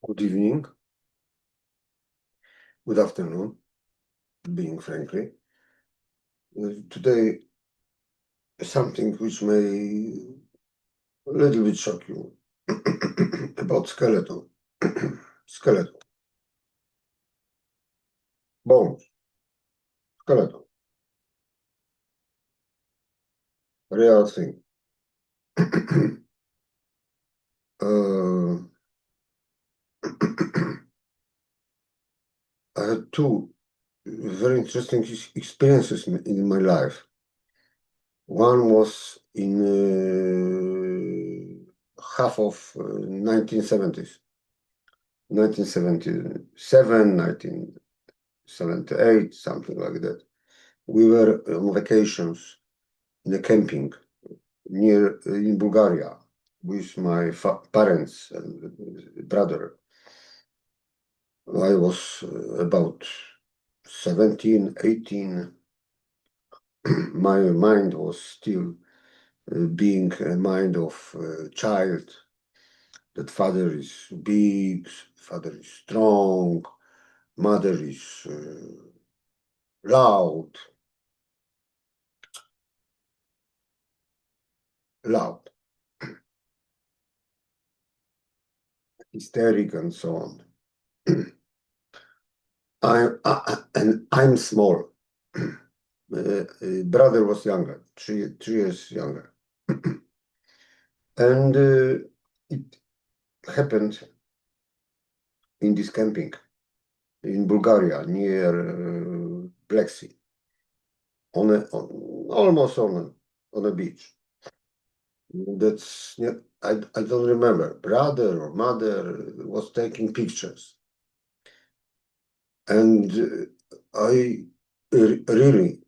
Good evening, good afternoon, being frankly. Today, something which may a little bit shock you about skeleton. Skeleton, bones, skeleton, real thing. uh, I had two very interesting experiences in my life. One was in half of 1970s, 1977, 1978, something like that. We were on vacations in a camping near in Bulgaria with my parents and brother. I was about 17, 18. My mind was still being a mind of a child. That father is big, father is strong, mother is loud, hysteric, and so on. And I'm small. Brother was younger, three years younger. And it happened in this camping in Bulgaria near Black Sea, almost on a beach. That's I don't remember. Brother or mother was taking pictures, and I really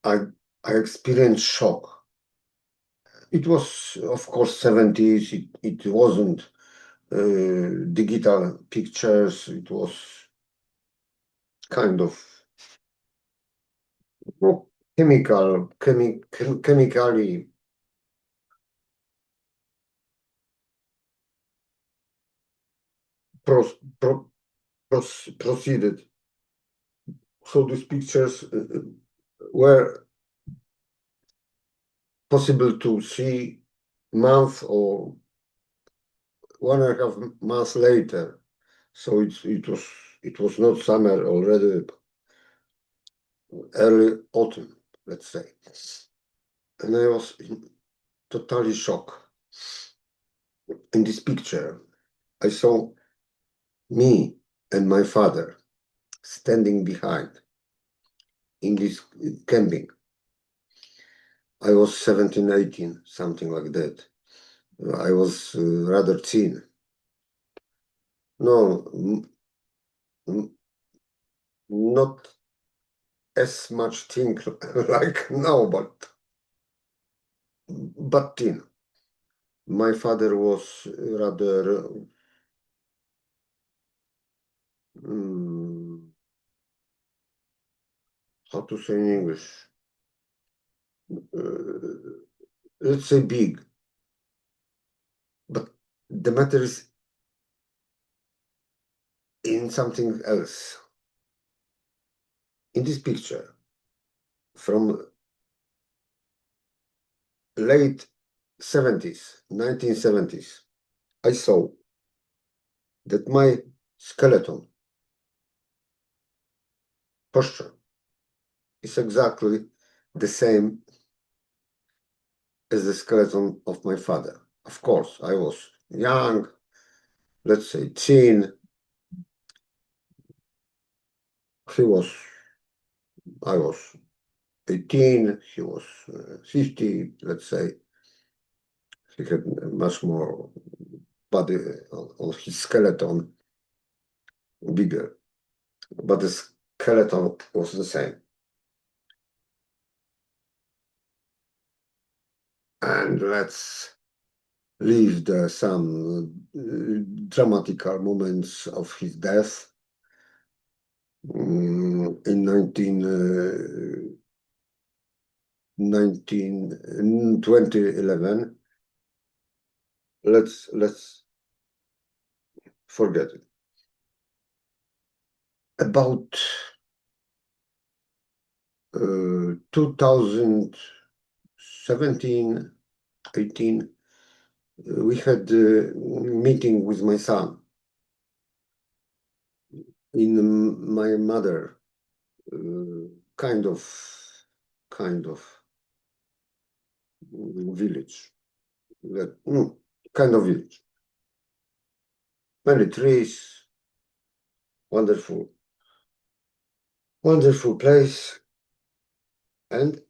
I experienced shock. It was, of course, 70s. It wasn't digital pictures. It was kind of chemically proceeded. So these pictures were possible to see month or 1.5 months later. So it was not summer already, early autumn, let's say. And I was totally shocked. In this picture, I saw me and my father standing behind in this camping. I was 17, 18, something like that. I was rather thin. No, not as much thin like now, but thin. My father was rather how to say in English? Let's say big. But the matter is in something else. In this picture, from late 70s, 1970s, I saw that my skeleton posture is exactly the same as the skeleton of my father. Of course, I was young, let's say thin. I was 18, he was 50, let's say. He had much more body on his skeleton, bigger, but the skeleton was the same. And let's leave some dramatical moments of his death in 2011. let's forget it. About 2017, 18, we had a meeting with my son in my mother kind of village, kind of village. Many trees, wonderful place, and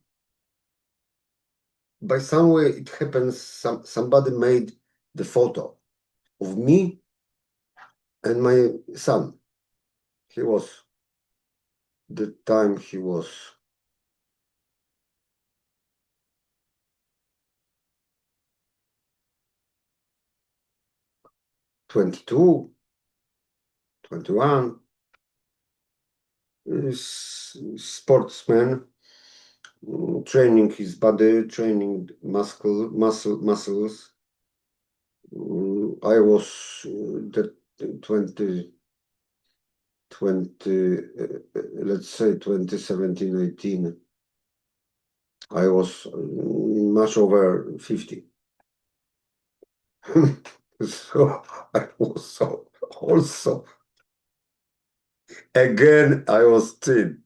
by some way it happens somebody made the photo of me and my son. He was the time he was 22, 21, sportsman, training his body, training muscles. I was the 20, let's say 2017, 18. I was much over 50. So I was also again I was thin.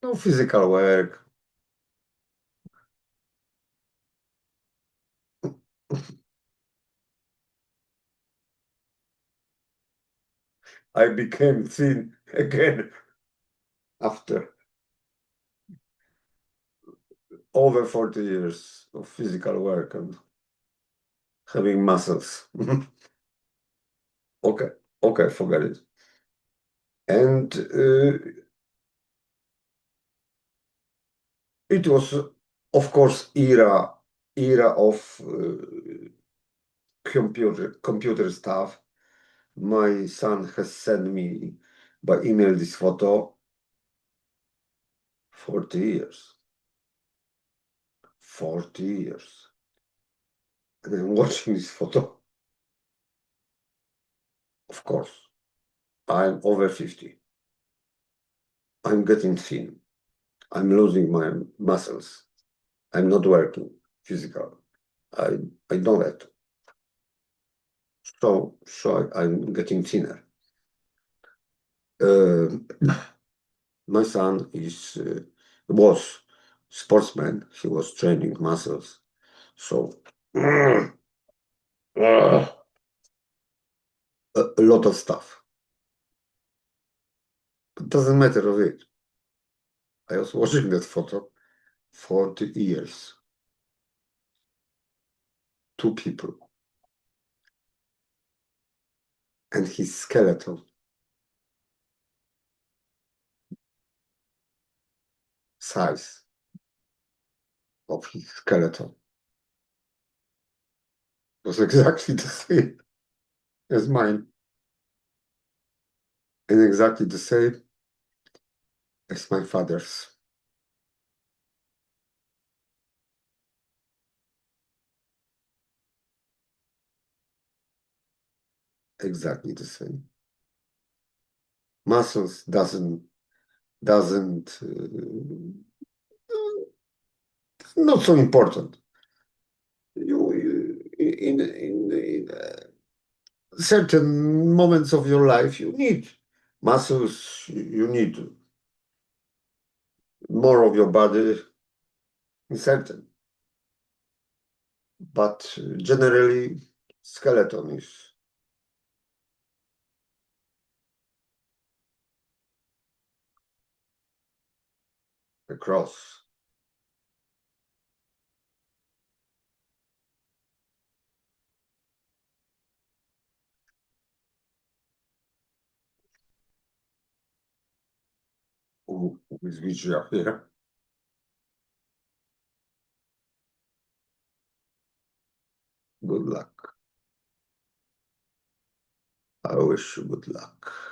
No physical work. I became thin again after over 40 years of physical work and having muscles. Okay, forget it. And it was, of course, era of computer stuff. My son has sent me by email this photo. 40 years. 40 years. And I'm watching this photo. Of course, I'm over 50. I'm getting thin. I'm losing my muscles. I'm not working physical. I know that. So I'm getting thinner. My son was sportsman. He was training muscles. So a lot of stuff. It doesn't matter of it. I was watching that photo. 40 years. Two people. And his skeleton. Size of his skeleton was exactly the same as mine. And exactly the same as my father's. Exactly the same. Muscles doesn't not so important. You in certain moments of your life you need muscles. You need more of your body in certain. But generally, skeleton is across. With which you are here. Good luck. I wish you good luck.